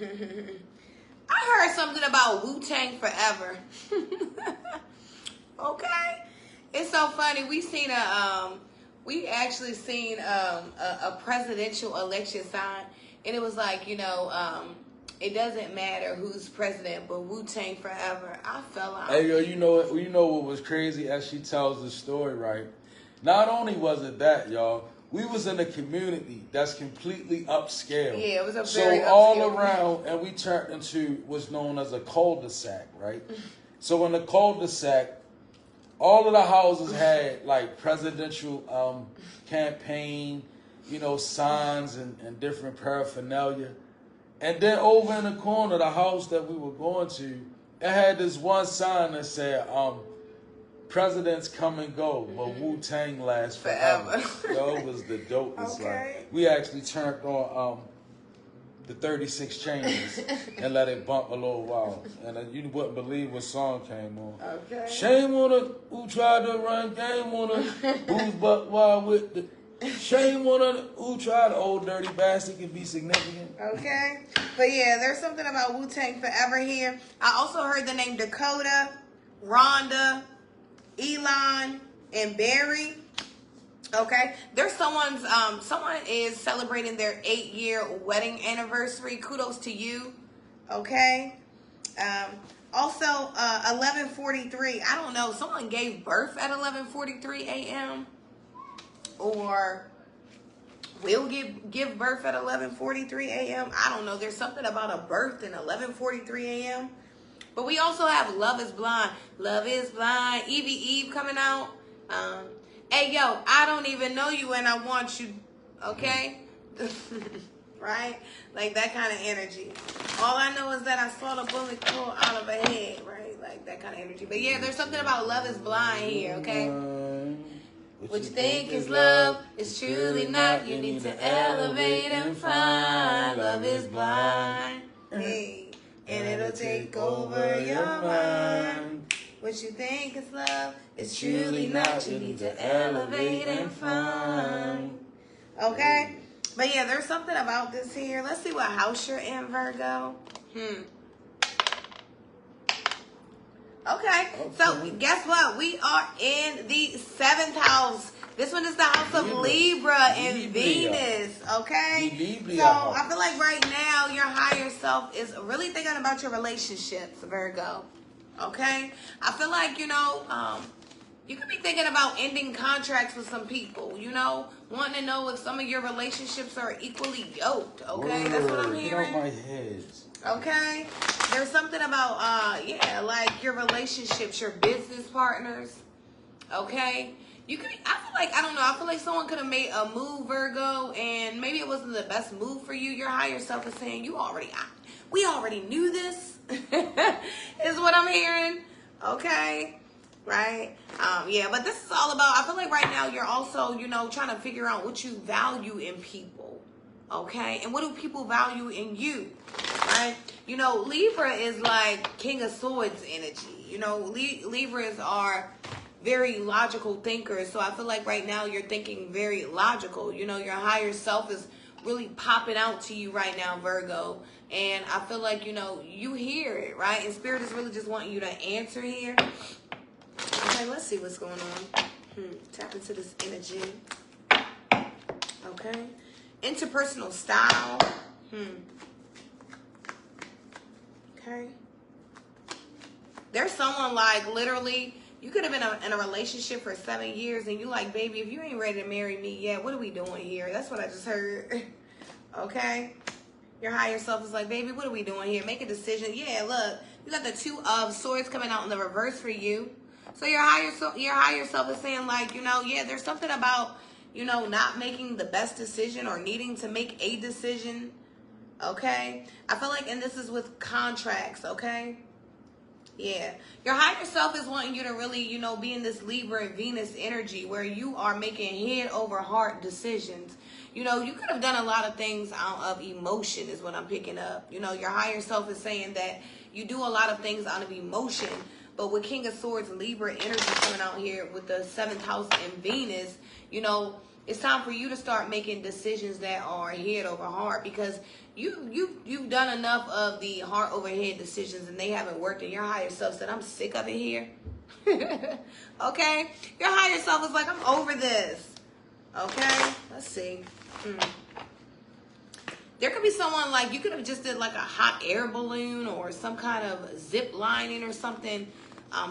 I heard something about Wu-Tang Forever. Okay. It's so funny. We actually seen a presidential election sign, and it was like, it doesn't matter who's president, but Wu-Tang Forever. I fell out. Hey, yo, you know what was crazy as she tells the story, right? Not only was it that, y'all, we was in a community that's completely upscale. Yeah, it was a very upscale. So all around, and we turned into what's known as a cul-de-sac, right? So in the cul-de-sac, all of the houses had like presidential campaign, signs and different paraphernalia. And then over in the corner, the house that we were going to, it had this one sign that said, presidents come and go, but Wu-Tang lasts forever. Yo, it was the dopest. Okay. Like, we actually turned on the 36 Chambers and let it bump a little while. And you wouldn't believe what song came on. Okay. Shame on her who tried to run game on her, who's but wild with the... Shame on her who tried, old dirty bastard can be significant. Okay. But yeah, there's something about Wu-Tang Forever here. I also heard the name Dakota, Rhonda, Elon, and Barry. Okay. There's someone is celebrating their 8-year wedding anniversary. Kudos to you. Okay. Also, 11:43. I don't know. Someone gave birth at 11:43 a.m. or will give birth at 11:43 a.m. I don't know. There's something about a birth in 11:43 a.m. But we also have Love is Blind. Love is Blind. Evie Eve coming out. Hey, yo, I don't even know you and I want you. Okay? Right? Like that kind of energy. All I know is that I saw the bullet pull out of her head. Right? Like that kind of energy. But yeah, there's something about Love is Blind here. Okay? What you think is love is truly not. You need to elevate and find. Love is blind. Hey. And it'll take over your mind. What you think is love is truly not. You need to elevate and find. Okay? But yeah, there's something about this here. Let's see what house you're in, Virgo. Okay, so guess what? We are in the 7th house. This one is the house of Libra and Venus, okay? So I feel like right now your higher self is really thinking about your relationships, Virgo, okay? I feel like, you could be thinking about ending contracts with some people, wanting to know if some of your relationships are equally yoked, okay? That's what I'm hearing. Get out my head. Okay, there's something about like your relationships, your business partners. Okay, you could. I feel like someone could have made a move, Virgo, and maybe it wasn't the best move for you. Your higher self is saying we already knew this. Is what I'm hearing. Okay, right? Yeah, but this is all about. I feel like right now you're also trying to figure out what you value in people. Okay, and what do people value in you? Right? Libra is like King of Swords energy. Libras are very logical thinkers. So I feel like right now you're thinking very logical. Your higher self is really popping out to you right now, Virgo. And I feel like, you hear it, right? And Spirit is really just wanting you to answer here. Okay, let's see what's going on. Tap into this energy. Okay. Interpersonal style. Okay. There's someone like literally, you could have been in a relationship for 7 years and you like, baby, if you ain't ready to marry me yet, what are we doing here? That's what I just heard. Okay. Your higher self is like, baby, what are we doing here? Make a decision. Yeah, look, you got the 2 of Swords coming out in the reverse for you. So your higher self is saying like, yeah, there's something about, not making the best decision or needing to make a decision. Okay. I feel like, and this is with contracts. Okay. Yeah. Your higher self is wanting you to really, be in this Libra and Venus energy where you are making head over heart decisions. You could have done a lot of things out of emotion is what I'm picking up. Your higher self is saying that you do a lot of things out of emotion. But with King of Swords, Libra energy coming out here with the 7th house and Venus, It's time for you to start making decisions that are head over heart, because you've done enough of the heart over head decisions and they haven't worked, and your higher self said, I'm sick of it here. Okay? Your higher self is like, I'm over this. Okay? Let's see. There could be someone, like, you could have just did like a hot air balloon or some kind of zip lining or something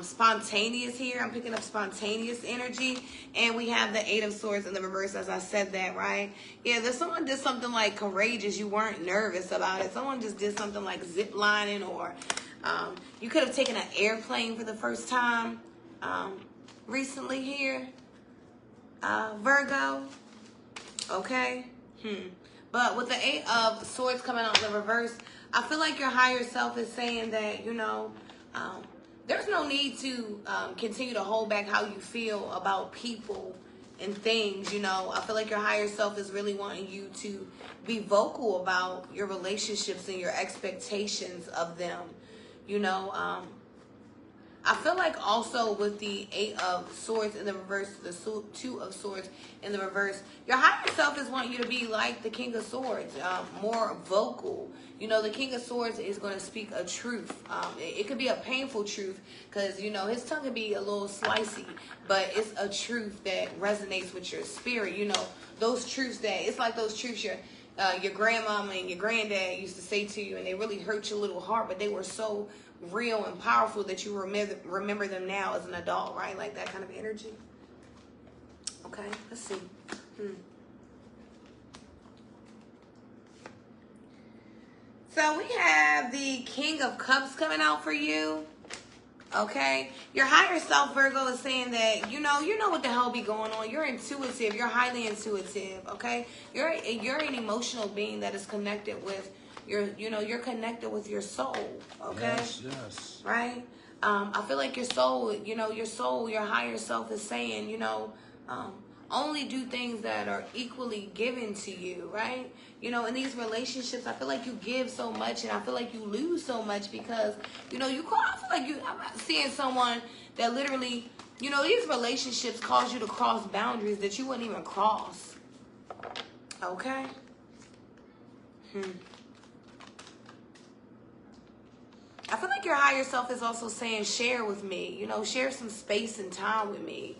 spontaneous here. I'm picking up spontaneous energy. And we have the Eight of Swords in the reverse, as I said that, right? Yeah, there's someone did something like courageous. You weren't nervous about it. Someone just did something like zip lining, or you could have taken an airplane for the first time recently here, Virgo. Okay? But with the Eight of Swords coming out in the reverse, I feel like your higher self is saying that, you know, there's no need to continue to hold back how you feel about people and things, you know. I feel like your higher self is really wanting you to be vocal about your relationships and your expectations of them, you know. I feel like also with the Eight of Swords in the reverse, the Two of Swords in the reverse, your higher self is wanting you to be like the King of Swords, more vocal. You know, the King of Swords is going to speak a truth. It could be a painful truth, because, you know, his tongue can be a little slicey, but it's a truth that resonates with your spirit. You know, those truths that, it's like those truths your grandmama and your granddad used to say to you, and they really hurt your little heart, but they were so real and powerful that you remember them now as an adult, right? Like that kind of energy. Okay, let's see. So we have the King of Cups coming out for you. Okay, your higher self, Virgo, is saying that you know what the hell be going on. You're intuitive. You're highly intuitive. Okay, you're an emotional being that is connected with you're connected with your soul. Okay. Yes. Right. I feel like your soul, your higher self is saying, only do things that are equally given to you, right? You know, in these relationships, I feel like you give so much, and I feel like you lose so much because, I feel like I'm seeing someone that literally, these relationships cause you to cross boundaries that you wouldn't even cross. Okay? I feel like your higher self is also saying, share with me, share some space and time with me.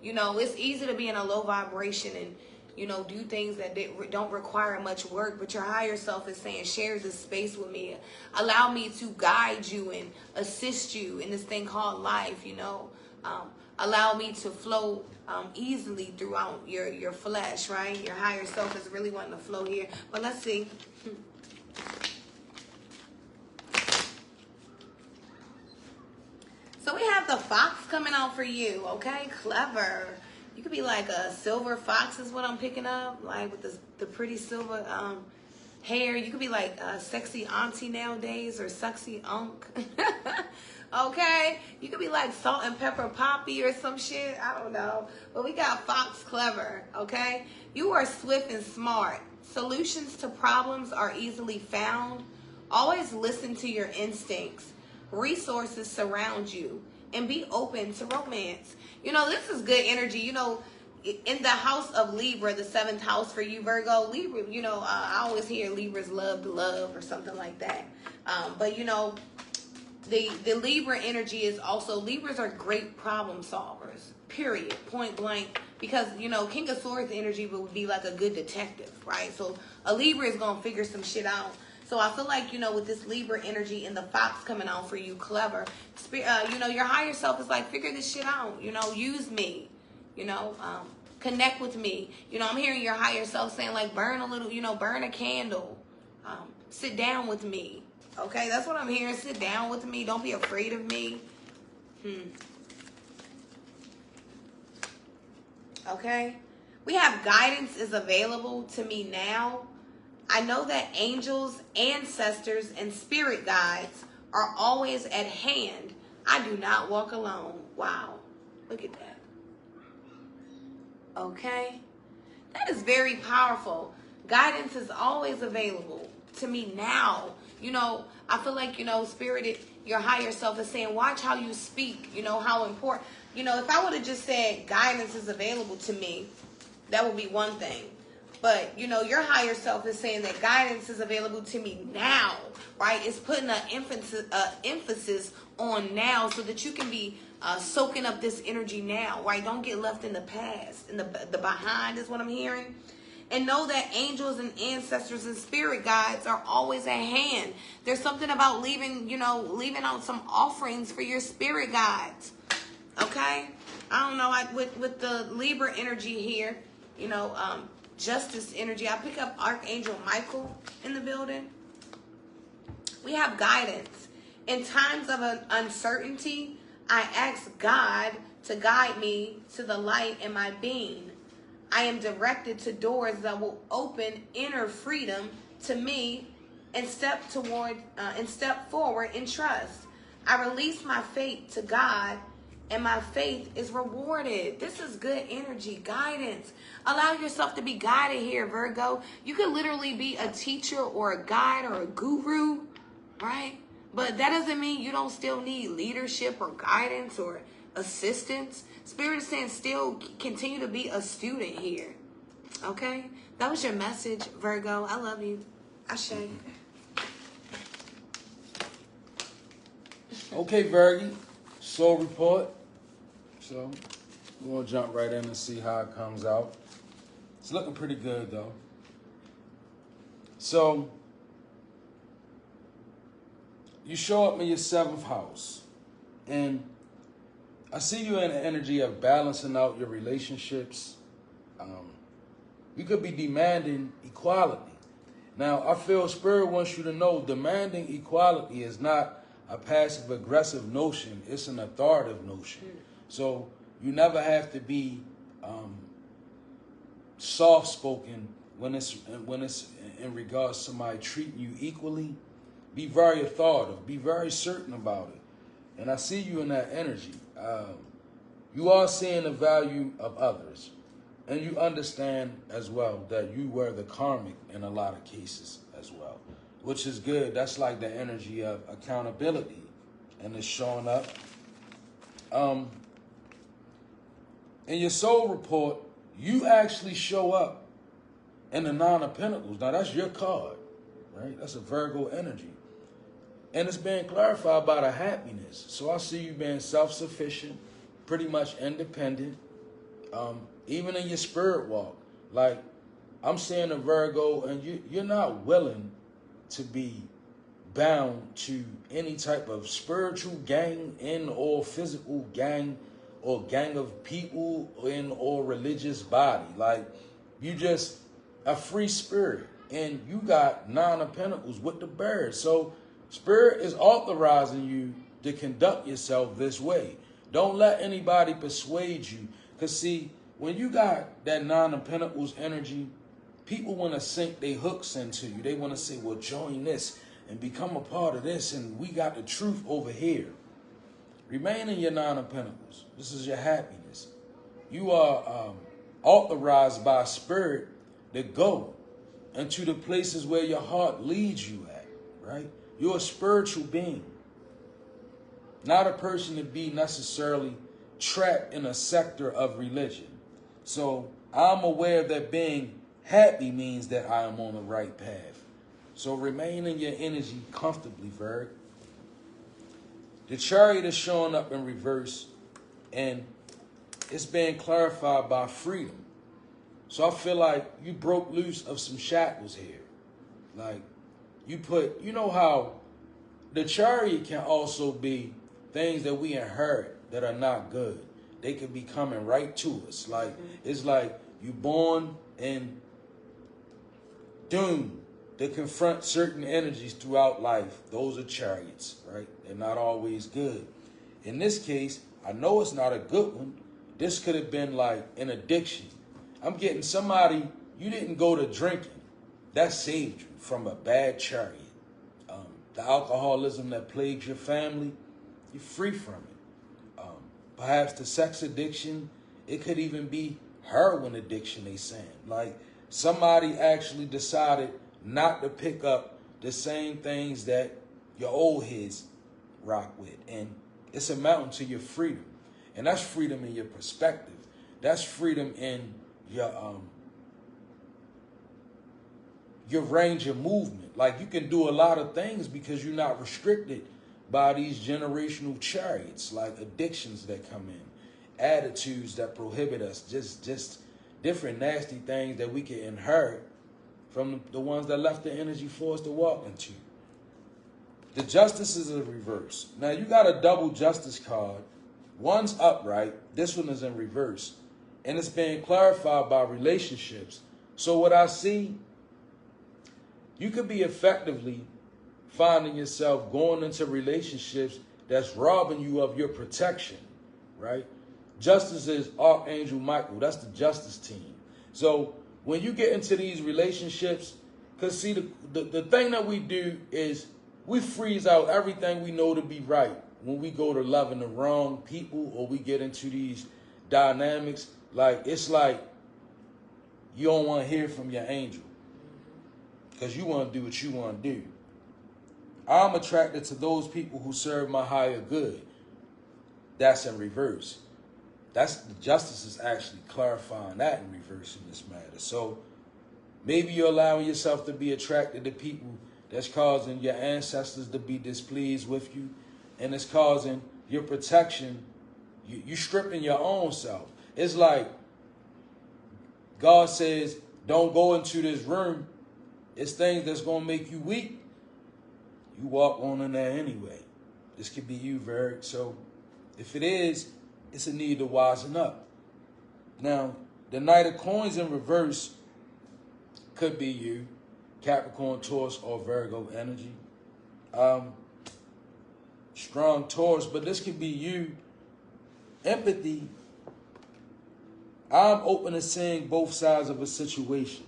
It's easy to be in a low vibration and, do things that don't require much work. But your higher self is saying, share this space with me. Allow me to guide you and assist you in this thing called life, Allow me to flow easily throughout your flesh, right? Your higher self is really wanting to flow here. But let's see. So we have the fox coming out for you, okay? Clever. You could be like a silver fox is what I'm picking up, like with the pretty silver hair. You could be like a sexy auntie nowadays, or sexy unk. Okay? You could be like Salt and Pepper Poppy or some shit. I don't know. But we got fox clever, okay? You are swift and smart. Solutions to problems are easily found. Always listen to your instincts. Resources surround you, and be open to romance. This is good energy. In the house of Libra, the 7th house for you, Virgo, Libra, I always hear Libras love to love or something like that. But the Libra energy is also, Libras are great problem solvers, period, point blank. Because, King of Swords energy would be like a good detective, right? So a Libra is going to figure some shit out. So I feel like, with this Libra energy and the fox coming out for you, clever, your higher self is like, figure this shit out, use me, connect with me. I'm hearing your higher self saying like, burn a little, burn a candle, sit down with me. Okay, that's what I'm hearing. Sit down with me. Don't be afraid of me. Okay, we have guidance is available to me now. I know that angels, ancestors, and spirit guides are always at hand. I do not walk alone. Wow. Look at that. Okay. That is very powerful. Guidance is always available to me now. I feel like, spirited, your higher self is saying, watch how you speak, how important. If I would have just said guidance is available to me, That would be one thing. But, you know, your higher self is saying that guidance is available to me now, right? It's putting an emphasis on now so that you can be soaking up this energy now, right? Don't get left in the past, in the behind is what I'm hearing. And know that angels and ancestors and spirit guides are always at hand. There's something about leaving out some offerings for your spirit guides. Okay? I don't know, with the Libra energy here, justice energy, I pick up Archangel Michael in the building. We have guidance. In times of uncertainty, I ask God to guide me to the light in my being. I am directed to doors that will open inner freedom to me and step forward in trust. I release my faith to God, and my faith is rewarded. This is good energy, guidance. Allow yourself to be guided here, Virgo. You could literally be a teacher or a guide or a guru, right? But that doesn't mean you don't still need leadership or guidance or assistance. Spirit is saying still continue to be a student here. Okay? That was your message, Virgo. I love you. Ashe. Okay, Virgie. Soul report. So we're going to jump right in and see how it comes out. It's looking pretty good, though. So you show up in your 7th house. And I see you in the energy of balancing out your relationships. You could be demanding equality. Now, I feel Spirit wants you to know demanding equality is not a passive-aggressive notion. It's an authoritative notion. So you never have to be soft-spoken when it's in regards to somebody treating you equally. Be very authoritative. Be very certain about it. And I see you in that energy. You are seeing the value of others. And you understand as well that you were the karmic in a lot of cases as well, which is good. That's like the energy of accountability, and it's showing up. In your soul report, you actually show up in the 9 of Pentacles. Now, that's your card, right? That's a Virgo energy. And it's being clarified by the happiness. So I see you being self-sufficient, pretty much independent. Even in your spirit walk, like I'm seeing a Virgo, and you're not willing to be bound to any type of spiritual gang in or physical gang or gang of people in or religious body. Like you just a free spirit, and you got 9 of Pentacles with the bird. So Spirit is authorizing you to conduct yourself this way. Don't let anybody persuade you. Because see, when you got that 9 of Pentacles energy, people want to sink their hooks into you. They want to say, well, join this and become a part of this, and we got the truth over here. Remain in your 9 of Pentacles. This is your happiness. You are authorized by Spirit to go into the places where your heart leads you at, right? You're a spiritual being, not a person to be necessarily trapped in a sector of religion. So I'm aware that being happy means that I am on the right path. So remain in your energy comfortably, Virg. The Chariot is showing up in reverse, and it's being clarified by freedom. So I feel like you broke loose of some shackles here. Like you know how the Chariot can also be things that we inherit that are not good. They could be coming right to us. Like it's like you born and doomed to confront certain energies throughout life. Those are chariots, right? They're not always good. In this case, I know it's not a good one. This could have been like an addiction. I'm getting somebody, you didn't go to drinking. That saved you from a bad chariot. The alcoholism that plagues your family, you're free from it. Perhaps the sex addiction, it could even be heroin addiction, they saying. Like somebody actually decided not to pick up the same things that your old heads rock with. And it's a mountain to your freedom. And that's freedom in your perspective. That's freedom in your range of movement. Like you can do a lot of things because you're not restricted by these generational chariots, like addictions that come in, attitudes that prohibit us, just different nasty things that we can inherit from the ones that left the energy for us to walk into. The justice is a reverse. Now you got a double justice card. One's upright, this one is in reverse. And it's being clarified by relationships. So what I see, you could be effectively finding yourself going into relationships that's robbing you of your protection, right? Justice is Archangel Michael. That's the justice team. So when you get into these relationships, because see, the thing that we do is we freeze out everything we know to be right when we go to loving the wrong people or we get into these dynamics. Like, it's like you don't want to hear from your angel because you want to do what you want to do. I'm attracted to those people who serve my higher good. That's in reverse. That's the justice is actually clarifying that in reverse in this matter. So maybe you're allowing yourself to be attracted to people that's causing your ancestors to be displeased with you, and it's causing your protection. You stripping your own self. It's like God says, don't go into this room. It's things that's going to make you weak. You walk on in there anyway. This could be you, Virgo. So if it is, it's a need to wisen up. Now, the Knight of Coins in reverse could be you, Capricorn, Taurus, or Virgo energy. Strong Taurus, but this could be you. Empathy. I'm open to seeing both sides of a situation.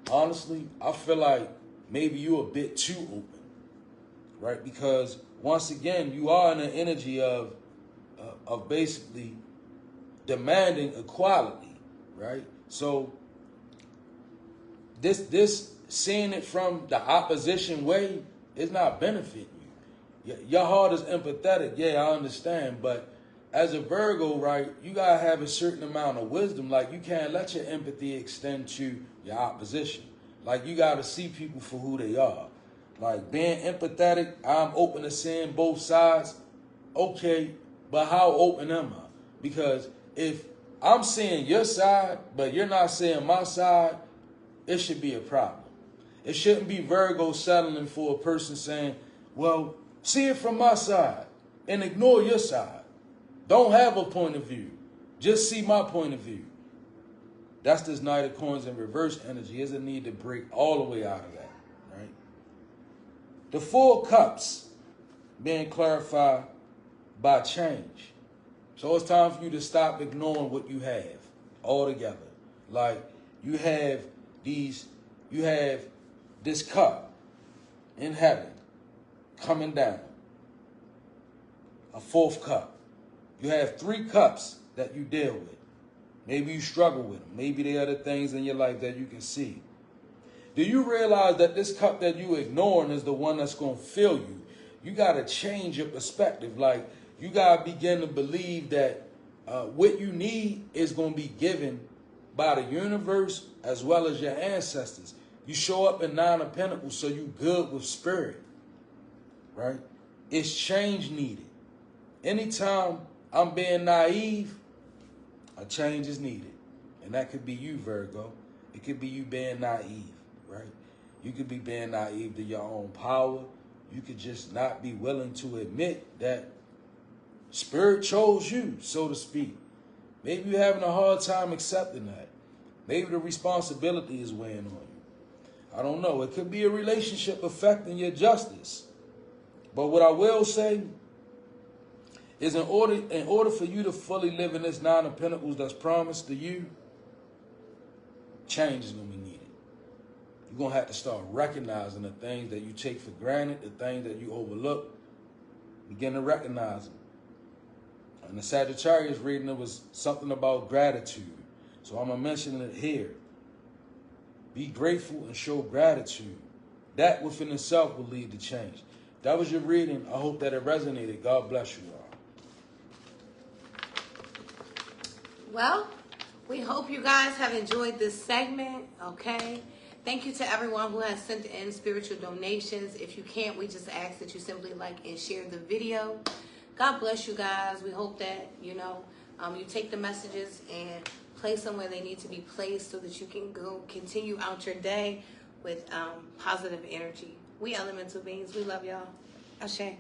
Honestly, I feel like maybe you're a bit too open, right? Because once again, you are in an energy of basically demanding equality, right? So this seeing it from the opposition way is not benefiting you. Your heart is empathetic, yeah, I understand, but as a Virgo, right, you gotta have a certain amount of wisdom. Like, you can't let your empathy extend to your opposition. Like, you gotta see people for who they are. Like, being empathetic, I'm open to seeing both sides. Okay, but how open am I? Because if I'm seeing your side, but you're not seeing my side, it should be a problem. It shouldn't be Virgo settling for a person saying, well, see it from my side and ignore your side. Don't have a point of view. Just see my point of view. That's this Knight of Coins in reverse energy. There's a need to break all the way out of that, right? The Four of Cups being clarified by change. So it's time for you to stop ignoring what you have altogether. Like, you have this cup in heaven coming down. A fourth cup. You have 3 cups that you deal with. Maybe you struggle with them. Maybe there are the things in your life that you can see. Do you realize that this cup that you ignoring is the one that's going to fill you? You got to change your perspective. Like, you got to begin to believe that what you need is going to be given by the universe as well as your ancestors. You show up in 9 of Pentacles, so you good with spirit, right? It's change needed. Anytime I'm being naive, a change is needed. And that could be you, Virgo. It could be you being naive, right? You could be being naive to your own power. You could just not be willing to admit that spirit chose you, so to speak. Maybe you're having a hard time accepting that. Maybe the responsibility is weighing on you. I don't know. It could be a relationship affecting your justice. But what I will say is in order for you to fully live in this 9 of Pentacles that's promised to you, change is going to be needed. You're going to have to start recognizing the things that you take for granted, the things that you overlook. Begin to recognize them. In the Sagittarius reading, it was something about gratitude. So I'm going to mention it here. Be grateful and show gratitude. That within itself will lead to change. That was your reading. I hope that it resonated. God bless you all. Well, We hope you guys have enjoyed this segment, okay? Thank you to everyone who has sent in spiritual donations. If you can't, we just ask that you simply like and share the video. God bless you guys. We hope that, you take the messages and place them where they need to be placed so that you can go continue out your day with positive energy. We elemental beings. We love y'all. Ashe.